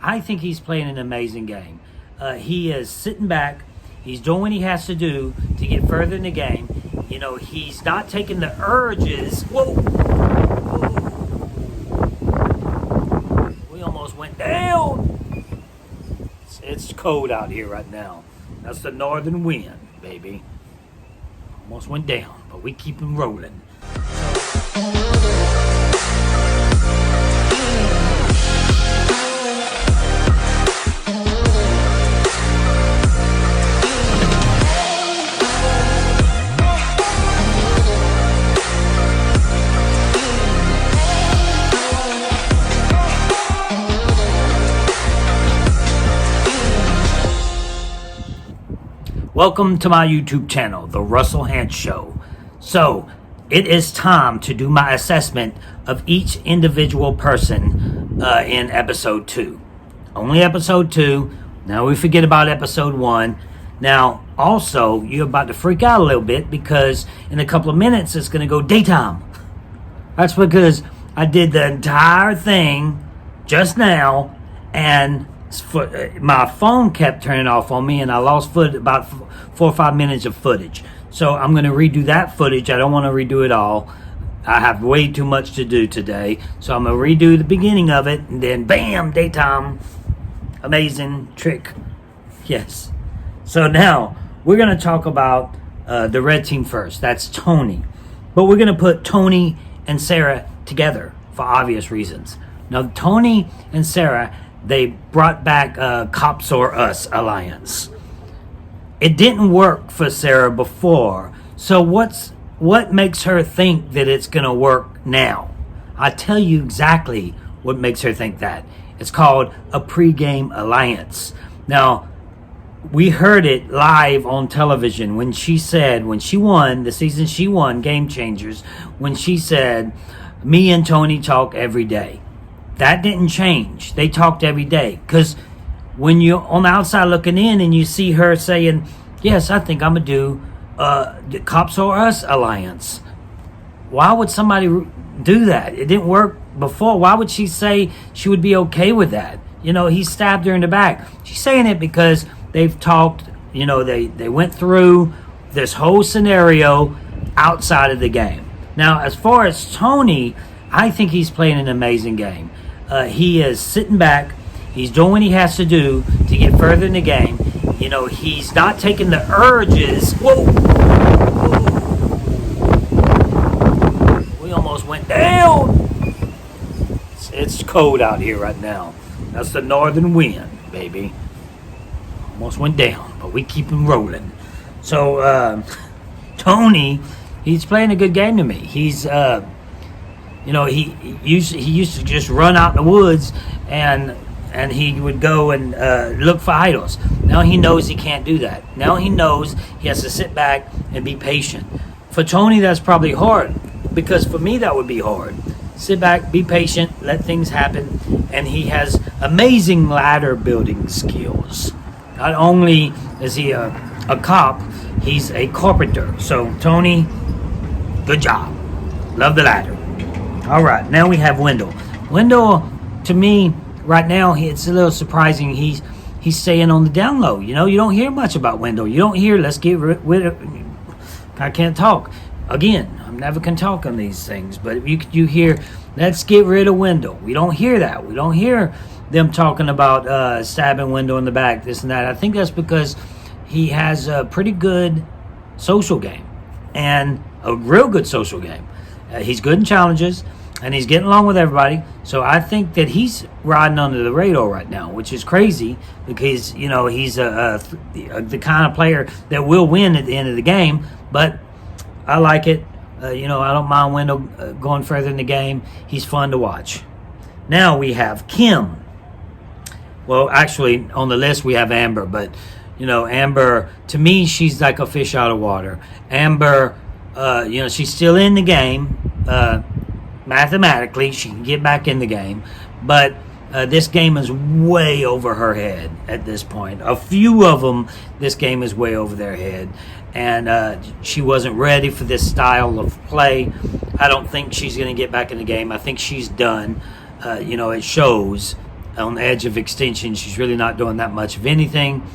I think he's playing an amazing game. He is sitting back. He's doing what he has to do to get further in the game. You know, he's not taking the urges. Whoa! We almost went down. It's cold out here right now. That's the northern wind, baby. Almost went down, but we keep him rolling. Welcome to my YouTube channel, The Russell Hantz Show. So, it is time to do my assessment of each individual person in episode 2. Only episode 2. Now we forget about episode 1. Now, also, you're about to freak out a little bit because in a couple of minutes it's going to go daytime. That's because I did the entire thing just now and my phone kept turning off on me and I lost about 4 or 5 minutes of footage. So I'm going to redo that footage. I don't want to redo it all. I have way too much to do today. So I'm going to redo the beginning of it and then bam, daytime. Amazing trick. Yes. So now we're going to talk about the red team first. That's Tony. But we're going to put Tony and Sarah together for obvious reasons. Now Tony and Sarah, they brought back Cops or Us alliance. It didn't work for Sarah before. So what makes her think that it's going to work now? I'll tell you exactly what makes her think that. It's called a pregame alliance. Now, we heard it live on television when she won, the season she won, Game Changers, when she said, me and Tony talk every day. That didn't change. They talked every day. Because when you're on the outside looking in and you see her saying, yes, I think I'm going to do the Cops or Us alliance. Why would somebody do that? It didn't work before. Why would she say she would be okay with that? You know, he stabbed her in the back. She's saying it because they've talked, you know, they went through this whole scenario outside of the game. Now, as far as Tony, I think he's playing an amazing game. He is sitting back. He's doing what he has to do to get further in the game. You know, he's not taking the urges. Whoa! We almost went down. It's cold out here right now. That's the northern wind, baby. Almost went down, but we keep him rolling. So, Tony, he's playing a good game to me. He's, you know, he used to just run out in the woods and he would go and look for idols. Now he knows he can't do that. Now he knows he has to sit back and be patient. For Tony, that's probably hard because for me, that would be hard. Sit back, be patient, let things happen. And he has amazing ladder building skills. Not only is he a cop, he's a carpenter. So Tony, good job. Love the ladder. All right, now we have Wendell. Wendell, to me, right now, it's a little surprising. He's staying on the down low. You know, you don't hear much about Wendell. You don't hear, let's get rid of... I can't talk. Again, I never can talk on these things. But if you hear, let's get rid of Wendell. We don't hear that. We don't hear them talking about stabbing Wendell in the back, this and that. I think that's because he has a pretty good social game. And a real good social game. He's good in challenges. And he's getting along with everybody. So I think that he's riding under the radar right now, which is crazy because, you know, he's the kind of player that will win at the end of the game. But I like it. You know, I don't mind Wendell going further in the game. He's fun to watch. Now we have Kim. Well, actually, on the list we have Amber. But, you know, Amber, to me, she's like a fish out of water. Amber, you know, she's still in the game. Mathematically, she can get back in the game, but this game is way over her head at this point. A few of them, this game is way over their head, and she wasn't ready for this style of play. I don't think she's going to get back in the game. I think she's done. You know, it shows. on the edge of extinction. She's really not doing that much of anything.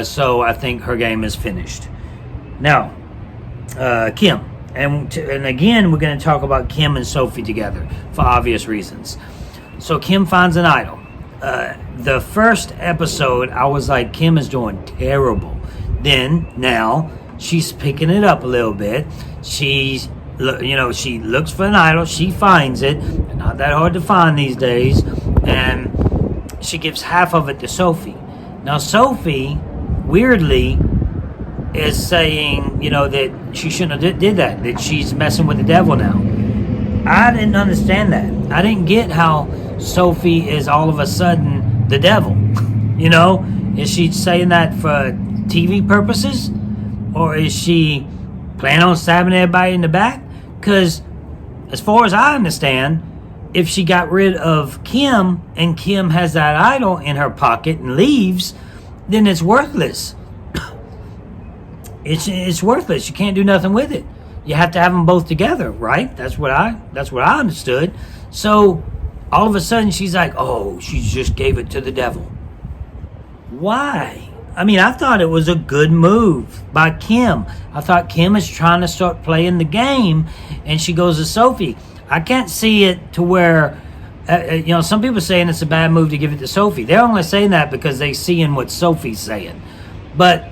So I think her game is finished. Now, Kim. And again, we're going to talk about Kim and Sophie together for obvious reasons. So Kim finds an idol. The first episode, I was like, Kim is doing terrible. Then, now, she's picking it up a little bit. She looks for an idol. She finds it. Not that hard to find these days. And she gives half of it to Sophie. Now, Sophie, weirdly, is saying, that she shouldn't have did that she's messing with the devil now. I didn't understand that. I didn't get how Sophie is all of a sudden the devil. Is she saying that for TV purposes? Or is she planning on stabbing everybody in the back? Because as far as I understand, if she got rid of Kim and Kim has that idol in her pocket and leaves, then it's worthless. It's worthless. You can't do nothing with it. You have to have them both together, right? That's what I understood. So all of a sudden she's like, oh, she just gave it to the devil. Why? I mean, I thought it was a good move by Kim. I thought Kim is trying to start playing the game, and she goes to Sophie. I can't see it to where, some people are saying it's a bad move to give it to Sophie. They're only saying that because they're seeing what Sophie's saying. But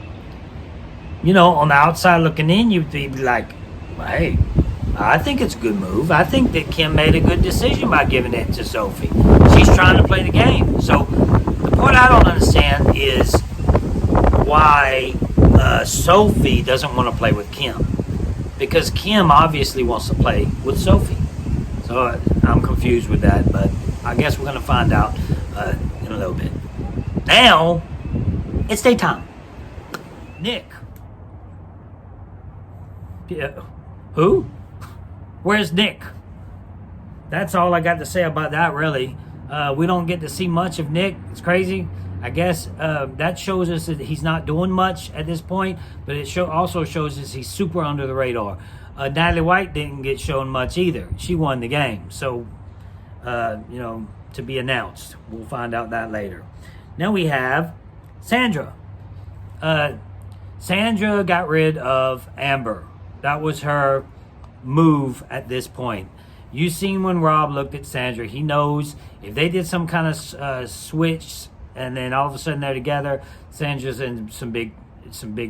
on the outside looking in, you'd be like, hey, I think it's a good move. I think that Kim made a good decision by giving it to Sophie. She's trying to play the game. So the part I don't understand is why Sophie doesn't want to play with Kim. Because Kim obviously wants to play with Sophie. So I'm confused with that, but I guess we're going to find out in a little bit. Now, it's daytime. Nick. Yeah. Who? Where's Nick? That's all I got to say about that, really. We don't get to see much of Nick. It's crazy. I guess that shows us that he's not doing much at this point, but it also shows us he's super under the radar. Natalie White didn't get shown much either. She won the game. So, to be announced. We'll find out that later. Now we have Sandra. Sandra got rid of Amber. That was her move at this point. You seen when Rob looked at Sandra. He knows if they did some kind of switch and then all of a sudden they're together, Sandra's in some big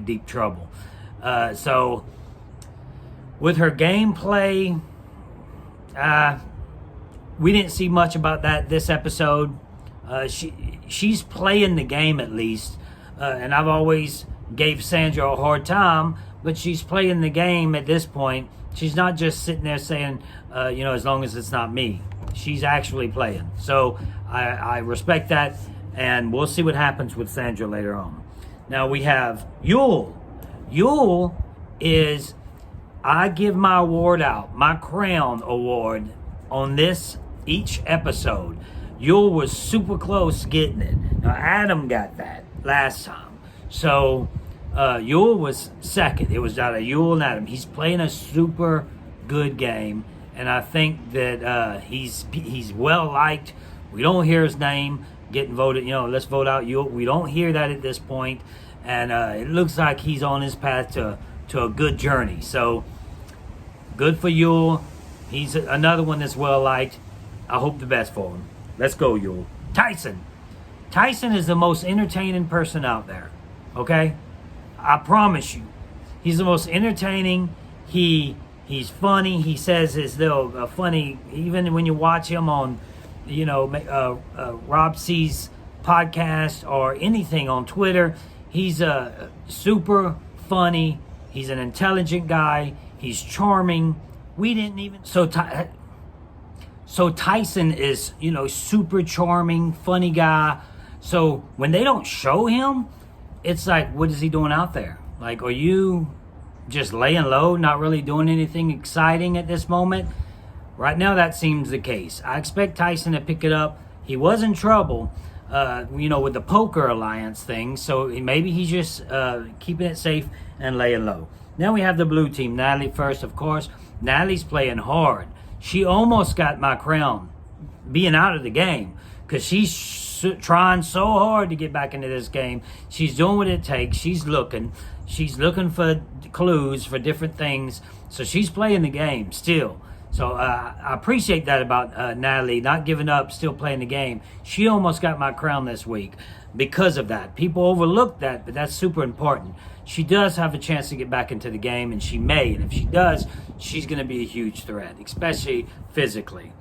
deep trouble. So with her gameplay, we didn't see much about that this episode. She's playing the game at least, and I've always gave Sandra a hard time, but she's playing the game at this point. She's not just sitting there saying, as long as it's not me. She's actually playing. So I respect that, and we'll see what happens with Sandra later on. Now we have Yul. Yul is, I give my award out, my crown award on each episode. Yul was super close getting it. Now Adam got that last time. So Yul was second. It was out of Yul and Adam. He's playing a super good game, and I think that he's well liked. We don't hear his name getting voted. Let's vote out Yul. We don't hear that at this point, and it looks like he's on his path to a good journey. So good for Yul. He's another one that's well liked. I hope the best for him. Let's go, Yul. Tyson. Tyson is the most entertaining person out there. Okay? I promise you. He's the most entertaining. He's funny. He says his little funny, even when you watch him on, Rob C's podcast or anything on Twitter, he's super funny. He's an intelligent guy. He's charming. We didn't even... So Tyson is, super charming, funny guy. So when they don't show him, it's like, what is he doing out there? Like, are you just laying low, not really doing anything exciting at this moment? Right now, that seems the case. I expect Tyson to pick it up. He was in trouble, with the Poker Alliance thing. So maybe he's just keeping it safe and laying low. Now we have the blue team. Natalie first, of course. Natalie's playing hard. She almost got my crown being out of the game because trying so hard to get back into this game. She's doing what it takes. She's looking for clues for different things. So she's playing the game still. So I appreciate that about Natalie, not giving up, still playing the game. She almost got my crown this week because of that. People overlook that, but that's super important. She does have a chance to get back into the game, and she may. And if she does, she's going to be a huge threat, especially physically.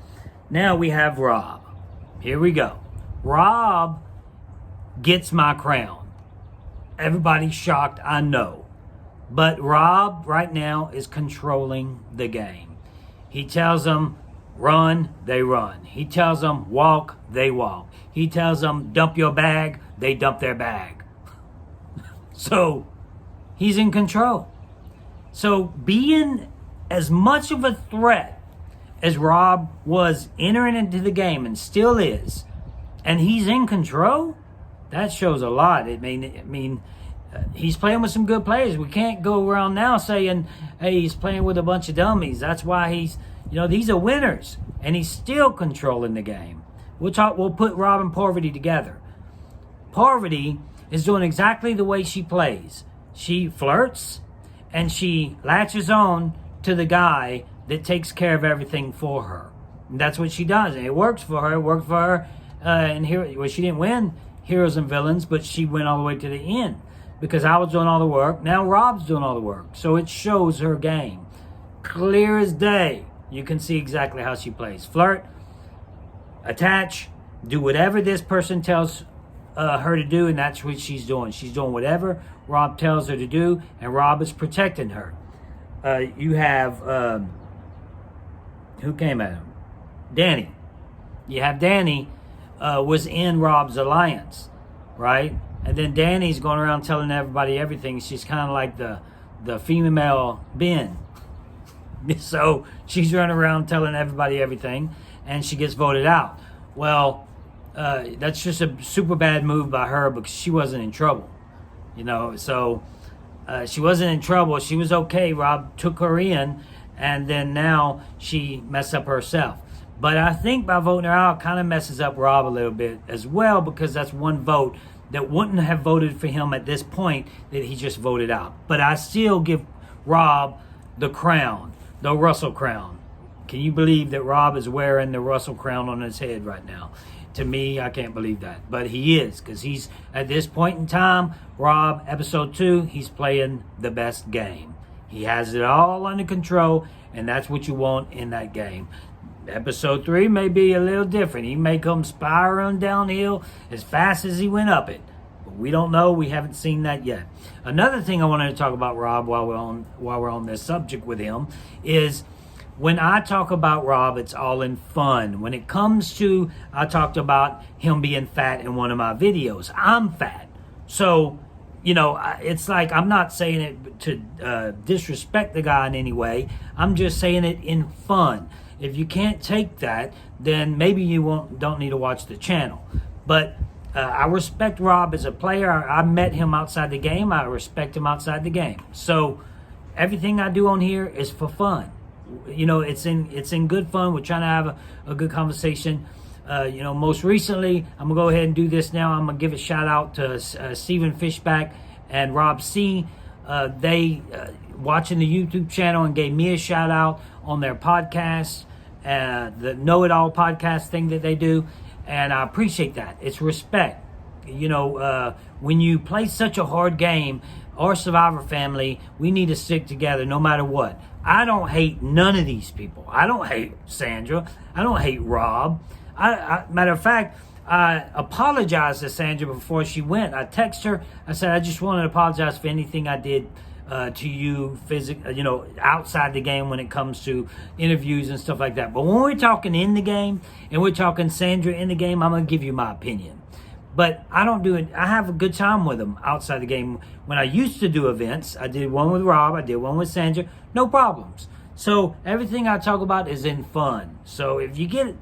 Now we have Rob. Here we go. Rob gets my crown. Everybody's shocked, I know. But Rob right now is controlling the game. He tells them, run, they run. He tells them, walk, they walk. He tells them, dump your bag, they dump their bag. So, he's in control. So, being as much of a threat as Rob was entering into the game and still is, and he's in control, that shows a lot. He's playing with some good players. We can't go around now saying, hey, he's playing with a bunch of dummies. That's why these are winners. And he's still controlling the game. We'll put Rob and Parvati together. Parvati is doing exactly the way she plays. She flirts and she latches on to the guy that takes care of everything for her. And that's what she does. And it works for her. It worked for her. And she didn't win Heroes and Villains, but she went all the way to the end. Because I was doing all the work. Now Rob's doing all the work. So it shows her game. Clear as day. You can see exactly how she plays. Flirt, attach, do whatever this person tells her to do, and that's what she's doing. She's doing whatever Rob tells her to do, and Rob is protecting her. You have, who came at him? Danny. You have Danny was in Rob's alliance, right? And then Danny's going around telling everybody everything. She's kind of like the female Ben. So she's running around telling everybody everything, and she gets voted out. Well, that's just a super bad move by her because she wasn't in trouble. So she wasn't in trouble. She was okay. Rob took her in, and then now she messed up herself. But I think by voting her out kind of messes up Rob a little bit as well, because that's one vote that wouldn't have voted for him at this point that he just voted out. But I still give Rob the crown, the Russell crown. Can you believe that Rob is wearing the Russell crown on his head right now? To me, I can't believe that. But he is, because he's, at this point in time, Rob, episode 2, he's playing the best game. He has it all under control, and that's what you want in that game. Episode 3 may be a little different. He may come spiraling downhill as fast as he went up it. But we don't know. We haven't seen that yet. Another thing I wanted to talk about Rob while we're on this subject with him is when I talk about Rob, it's all in fun. When it comes to, I talked about him being fat in one of my videos. I'm fat. So, it's like I'm not saying it to disrespect the guy in any way. I'm just saying it in fun. If you can't take that, then maybe you don't need to watch the channel. But I respect Rob as a player. I met him outside the game. I respect him outside the game. So everything I do on here is for fun. It's in good fun. We're trying to have a good conversation. Most recently, I'm going to go ahead and do this now. I'm going to give a shout out to Stephen Fishback and Rob C. They watching the YouTube channel and gave me a shout out on their podcast, the Know It All podcast thing that they do. And I appreciate that. It's respect. When you play such a hard game, our Survivor family, we need to stick together no matter what. I don't hate none of these people. I don't hate Sandra. I don't hate Rob. Matter of fact, I apologized to Sandra before she went. I texted her. I said, I just wanted to apologize for anything I did to you outside the game when it comes to interviews and stuff like that. But when we're talking in the game and we're talking Sandra in the game, I'm going to give you my opinion. But I don't do it. I have a good time with them outside the game. When I used to do events, I did one with Rob. I did one with Sandra. No problems. So everything I talk about is in fun. So if you get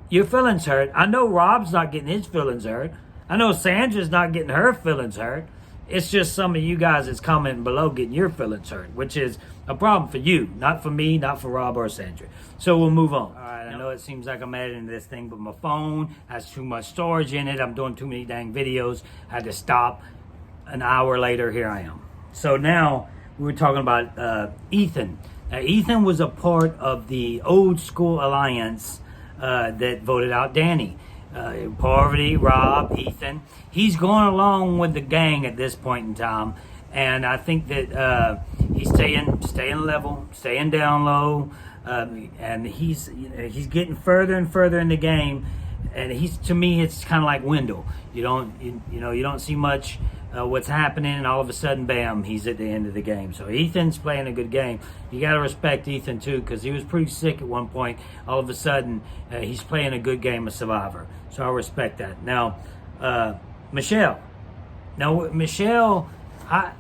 your feelings hurt, I know Rob's not getting his feelings hurt. I know Sandra's not getting her feelings hurt. It's just some of you guys that's commenting below getting your feelings hurt, which is a problem for you, not for me, not for Rob or Sandra. So we'll move on. All right, I know it seems like I'm editing this thing, but my phone has too much storage in it. I'm doing too many dang videos. I had to stop. An hour later, here I am. So now we were talking about Ethan. Now, Ethan was a part of the old school alliance that voted out Danny. Parvati, Rob, Ethan. He's going along with the gang at this point in time, and I think that he's staying level, staying down low, and he's getting further and further in the game. And to me, it's kind of like Wendell. You don't see much what's happening, and all of a sudden, bam, he's at the end of the game. So Ethan's playing a good game. You got to respect Ethan too, because he was pretty sick at one point. All of a sudden, he's playing a good game of Survivor. So I respect that. Now, Michelle. Now, Michelle,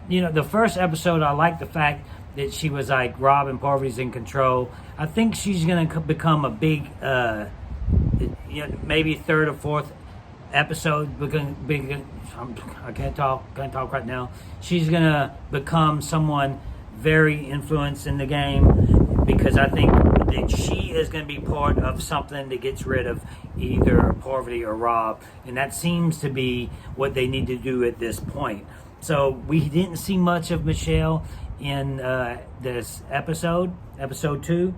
the first episode, I like the fact that she was like, Rob and Parvati's in control. I think she's going to become a big, maybe third or fourth episode. I can't talk right now. She's going to become someone very influenced in the game, because I think that she is going to be part of something that gets rid of either Parvati or Rob, and that seems to be what they need to do at this point. So we didn't see much of Michelle in this episode 2,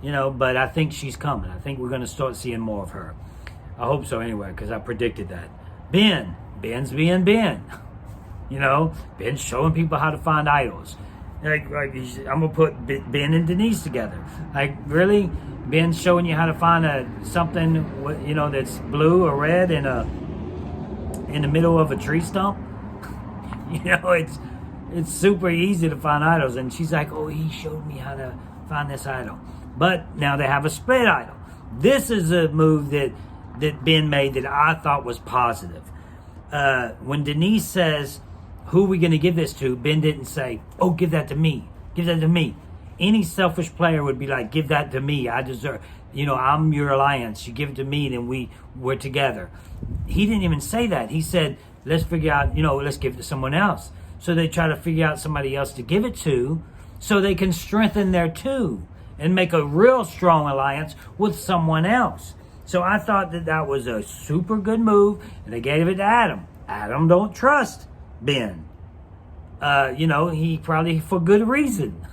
but I think she's coming. I think we're going to start seeing more of her. I hope so anyway, because I predicted that. Ben's being Ben. Ben's showing people how to find idols. Like I'm gonna put Ben and Denise together. Like, really, Ben's showing you how to find something that's blue or red in the middle of a tree stump. It's super easy to find idols, and she's like, oh, he showed me how to find this idol. But now they have a split idol. This is a move that Ben made that I thought was positive. When Denise says, who are we going to give this to? Ben didn't say, oh, give that to me. Give that to me. Any selfish player would be like, give that to me. I deserve, I'm your alliance. You give it to me, then we're together. He didn't even say that. He said, let's figure out, let's give it to someone else. So they try to figure out somebody else to give it to, so they can strengthen their two and make a real strong alliance with someone else. So I thought that was a super good move, and they gave it to Adam. Adam don't trust Ben. He probably for good reason.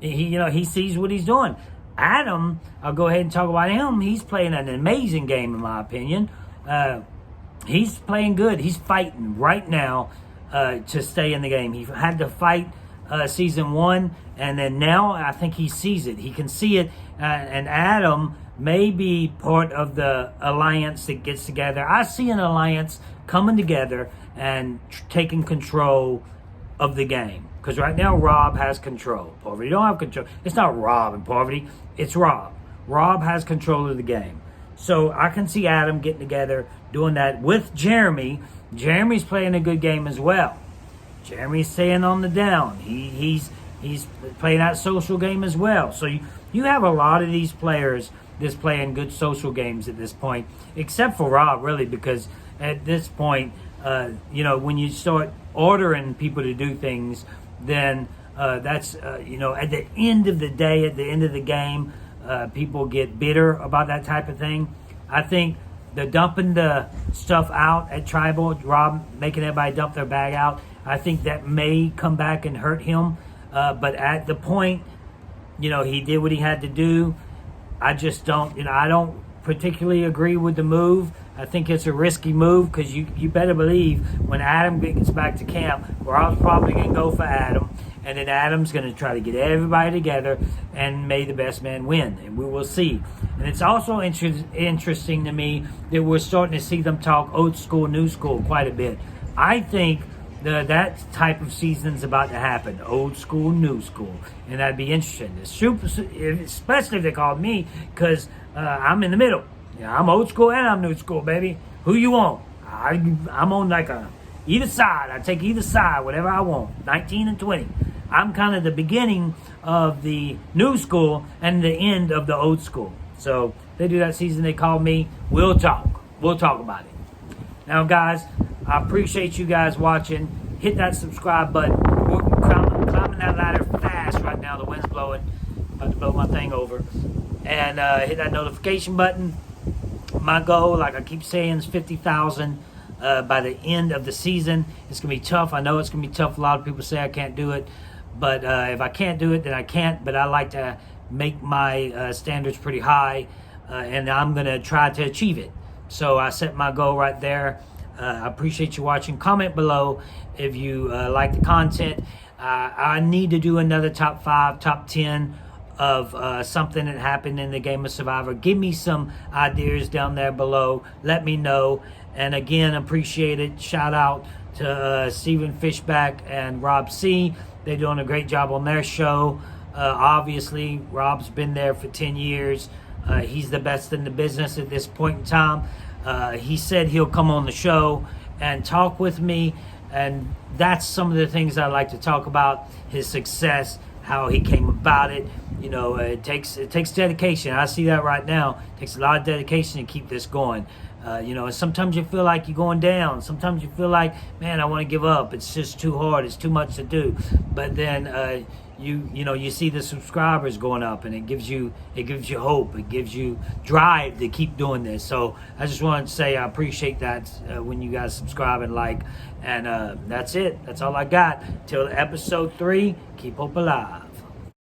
He sees what he's doing. Adam, I'll go ahead and talk about him. He's playing an amazing game, in my opinion. He's playing good. He's fighting right now to stay in the game. He had to fight season 1, and then now I think he sees it. He can see it, and Adam may be part of the alliance that gets together. I see an alliance coming together and taking control of the game. Because right now, Rob has control. Parvati don't have control. It's not Rob and Parvati. It's Rob. Rob has control of the game. So I can see Adam getting together, doing that with Jeremy. Jeremy's playing a good game as well. Jeremy's staying on the down. He's playing that social game as well. So you have a lot of these players that's playing good social games at this point, except for Rob, really, because at this point, when you start ordering people to do things, then that's, at the end of the day, at the end of the game, people get bitter about that type of thing. I think the dumping the stuff out at Tribal, Rob making everybody dump their bag out, I think that may come back and hurt him. But at the point, he did what he had to do. I just don't, I don't particularly agree with the move. I think it's a risky move, because you better believe when Adam gets back to camp, Rob's probably going to go for Adam, and then Adam's going to try to get everybody together, and may the best man win, and we will see. And it's also interesting to me that we're starting to see them talk old school, new school quite a bit. I think that type of season's about to happen. Old school, new school. And that'd be interesting. Especially if they called me, because I'm in the middle. I'm old school and I'm new school, baby. Who you want? I'm on either side. I take either side, whatever I want. 19 and 20. I'm kind of the beginning of the new school and the end of the old school. So they do that season. They call me. We'll talk. We'll talk about it. Now, guys, I appreciate you guys watching. hit that subscribe button. We're climbing that ladder fast right now. The wind's blowing. About to blow my thing over. And hit that notification button. My goal, like I keep saying, is 50,000 by the end of the season. It's going to be tough. I know it's going to be tough. A lot of people say I can't do it. But if I can't do it, then I can't. But I like to make my standards pretty high. And I'm going to try to achieve it. So I set my goal right there. I appreciate you watching. Comment below if you like the content. I need to do another top 5, top 10 of something that happened in the game of Survivor. Give me some ideas down there below. Let me know. And again, appreciate it. Shout out to Stephen Fishback and Rob C. They're doing a great job on their show. Obviously, Rob's been there for 10 years. He's the best in the business at this point in time. He said he'll come on the show and talk with me. And that's some of the things I like to talk about. His success, how he came about it. You know, it takes dedication. I see that right now. It takes a lot of dedication to keep this going. You know, sometimes you feel like you're going down. Sometimes you feel like, man, I want to give up. It's just too hard. It's too much to do. But then you know, you see the subscribers going up, and it gives you hope. It gives you drive to keep doing this. So I just wanted to say I appreciate that when you guys subscribe and like. And that's it. That's all I got. Till episode 3, keep hope alive.